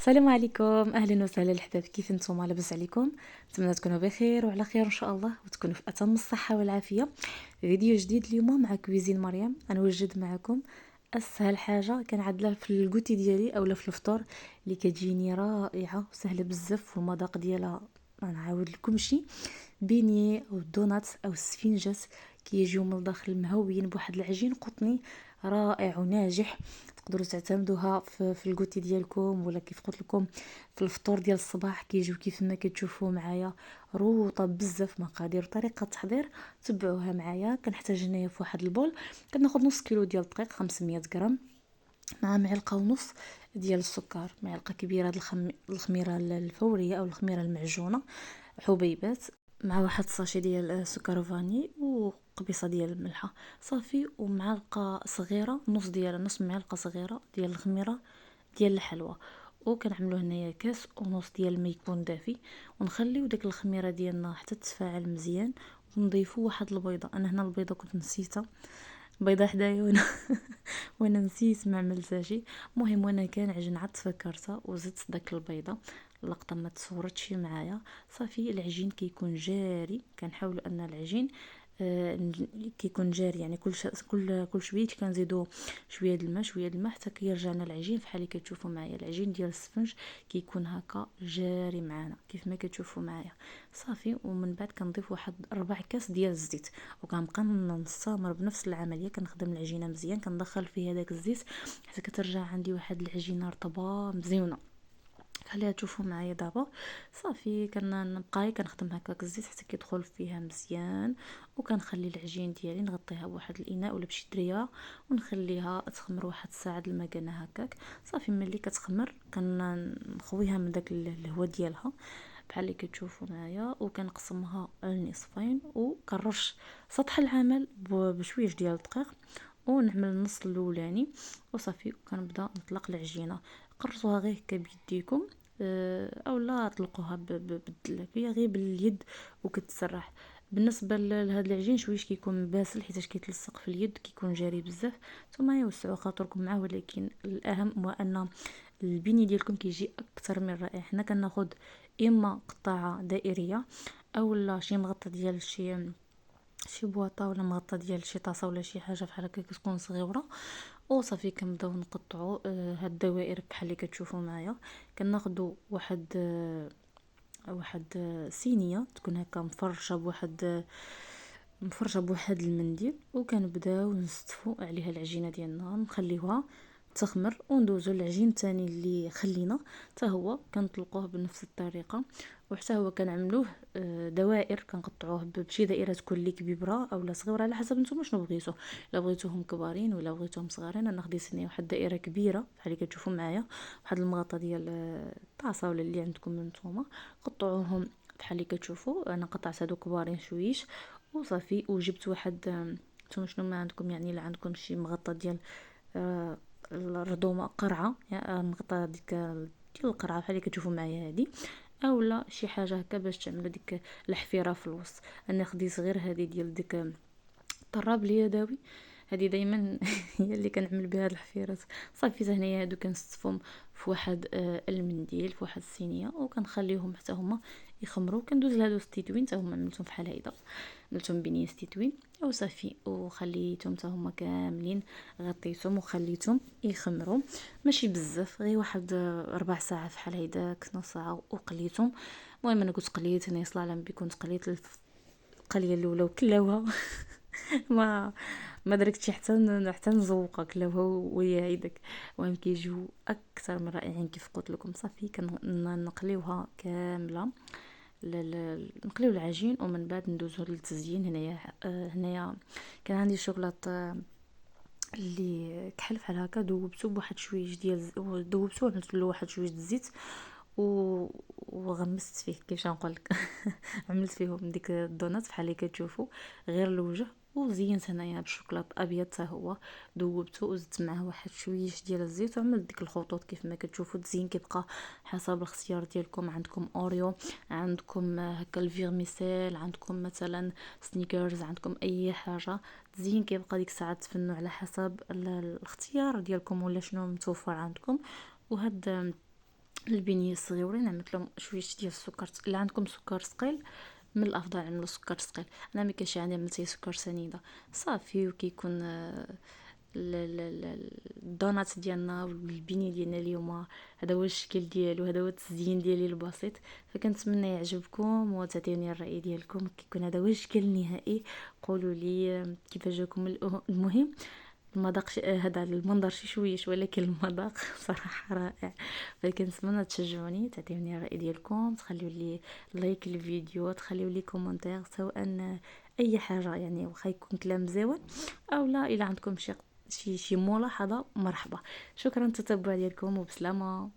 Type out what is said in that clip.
السلام عليكم، اهلا وسهلا الحباب، كيف نتوما؟ لاباس عليكم؟ نتمنى تكونوا بخير وعلى خير ان شاء الله، وتكونوا في اتم الصحه والعافيه. فيديو جديد اليوم مع كويزين مريم. انا وجد معكم اسهل حاجه كنعدلها في الكوتي ديالي اولا في الفطور، اللي كتجيني رائعه وسهله بزاف، والمذاق ديالها ما نعاود لكم شي. بيني او الدونات او السفنجات كيجيو من الداخل مهويين بواحد العجين قطني رائع وناجح. تقدروا تعتمدوها في الكوتي ديالكم، ولا كيف قلت لكم في الفطور ديال الصباح كيجيو كيف ما كتشوفوا معايا روطه بزاف. مقادير طريقه التحضير تبعوها معايا. كنحتاج هنايا في واحد البول كناخذ نص كيلو ديال الدقيق 500 غرام، مع معلقه ونص ديال السكر، معلقه كبيره هاد الخميره الفوريه او الخميره المعجونه حبيبات، مع واحد الساشي ديال سكر فاني وقبيصه ديال الملحه صافي، ومعلقه صغيره نص معلقه صغيره ديال الخميره ديال الحلوى. وكنعملو هنايا كاس ونص ديال الماء يكون دافي، ونخليو ديك الخميره ديالنا حتى تتفاعل مزيان، ونضيفو واحد البيضه. انا هنا البيضه كنت نسيتها، بيضه حدايا وانا وانا نسيت ما عملتهاش. المهم وانا كنعجن عاد تفكرتها وزدت داك البيضه. اللقطه ما تصورتش معايا. صافي العجين كيكون جاري، كنحاولوا ان العجين كيكون جاري، يعني كل شويه كنزيدوا شويه د الماء شويه د الماء حتى كيرجع لنا العجين بحال اللي كتشوفوا معايا. العجين ديال السفنج كيكون هكا جاري معانا كيف ما كتشوفوا معايا. صافي ومن بعد كنضيف واحد 4 كاس ديال الزيت، وكنبقى نستمر بنفس العمليه. كنخدم العجينه مزيان، كندخل فيها داك الزيت حتى كترجع عندي واحد العجينه رطبه مزيونه. خليها تشوفوا معايا دابا. صافي كنبقى كنخدم هكاك الزيت حتى كيدخل فيها مزيان، وكنخلي العجين ديالي نغطيها بواحد الاناء ولا بشي دريه، ونخليها تخمر واحد الساعه المكانه هكاك. صافي ملي كتخمر كنخويها من داك الهواء ديالها بحال اللي كتشوفوا معايا، وكنقسمها لنصفين، وكنرش سطح العمل بشويش ديال الدقيق، ونعمل النص الاولاني وصافي. كنبدا نطلق العجينه. قرصوها غير هكا بيديكم، اولا طلقوها بالدلاك، هي غير باليد وكتسرح. بالنسبه لهاد العجين شويش كيكون باسل حيت كيتلصق في اليد، كيكون جاري بزاف. نتوما يوسعوا خاطركم معاه، ولكن الاهم هو ان البني ديالكم كيجي اكثر من رائع. حنا كناخذ اما قطعه دائريه اولا شي مغطى ديال شي بواطه، ولا مغطى ديال شي طاسه ولا شي حاجه بحال هكا كتكون صغيره. وصافي كنبداو نقطعوا هاد الدوائر بحال اللي كتشوفوا معايا. كناخذوا واحد صينيه تكون هكا مفرشه بواحد المنديل، وكنبداو نستفوا عليها العجينه ديالنا، نخليوها تخمر، وندوزو للعجين الثاني اللي خلينا حتى هو كنطلقوه بنفس الطريقه. وحتى هو كنعملوه دوائر، كنقطعوه بشي دائره تكون لي كبيره اولا صغيره على حسب نتوما شنو بغيتو. الا بغيتوهم كبارين ولا بغيتوهم صغارين. انا خديت هنا واحد الدائره كبيره بحال اللي كتشوفوا معايا، واحد المغطى ديال الطاسه ولا اللي عندكم نتوما. قطعوهم بحال اللي كتشوفوا. انا قطعت هادو كبارين شويش وصافي. وجبت واحد نتوما شنو ما عندكم، يعني الا عندكم شي مغطى ديال الرضومه قرعه، يعني مغطى ديال القرعه بحال اللي كتشوفوا معايا هادي، اولا شي حاجه هكا باش تعملوا ديك الحفيره في الوسط. انا خديت غير هذه ديال ديك الطراب اليدوي، هذه دائما هي اللي كنعمل بها الحفيرات. صافي هنايا هادو كنستفهم في واحد المنديل في واحد الصينيه، وكنخليهم حتى هما يخمروا. كندوز لهادو ستيتوين حتى هما عملتهم بحال هيدا، عملتهم بنيه ستيتوين وصافي. وخليتهم حتى هما كاملين، غطيتهم وخليتهم يخمروا ماشي بزاف، غير واحد 4 ساعات بحال هيداك، نص ساعه وقليتهم. المهم انا كنت قليت هنا سلالم بكون قليت القليه الاولى وكلاوها ما دركتش حتى نزوقها كلاوها وهي هيداك. المهم كيجيو اكثر من رائعين كيف قلت لكم. صافي كنقليوها كامله، نقليو العجين، ومن بعد ندوزو للتزيين. هنايا كان عندي شوكولاط اللي كحل بحال هكا، ذوبته بواحد شويه ديال ذوبته وعملت له واحد شويه الزيت وغمست فيه كيفاش نقول لك. عملت فيهم ديك الدونات بحال اللي كتشوفوا غير الوجه، وزينت هنايا بالشوكولاط ابيض حتى هو ذوبته، وزدت معاه واحد شويه ديال الزيت، وعملت ديك الخطوط كيف ما كتشوفوا. التزيين كيبقى حسب الاختيار ديالكم. عندكم اوريو، عندكم هكا الفيرميسيل، عندكم مثلا سنيكرز، عندكم اي حاجه. التزيين كيبقى ديك الساعه تفنوا على حسب الاختيار ديالكم ولا شنو متوفر عندكم. وهاد البنيه الصغيورين عملت لهم شويه ديال السكر. الا عندكم سكر ثقيل من الافضل عملوا سكر ثقيل. انا ما كانش عندي، عملت سكر سنيده صافي. وكيكون الدونات ديالنا والبنيه ديالنا اليوم هذا هو الشكل ديالو، هذا هو التزيين ديالي البسيط. فكنتمنى يعجبكم وتعطيوني الراي ديالكم. كيكون هذا هو الشكل النهائي. قولوا لي كيفاش جاكم. المهم المذاق هذا المنظر شي شويش، ولكن المذاق صراحه رائع. فكنتمنى تشجعوني، تعطيوني الراي ديالكم، تخليوا لي لايك الفيديو، تخليوا لي كومنتير، سواء اي حاجه يعني، واخا يكون كلام زوين او لا. الا عندكم شي ملاحظه مرحبا. شكرا تتبع ديالكم وبسلامه.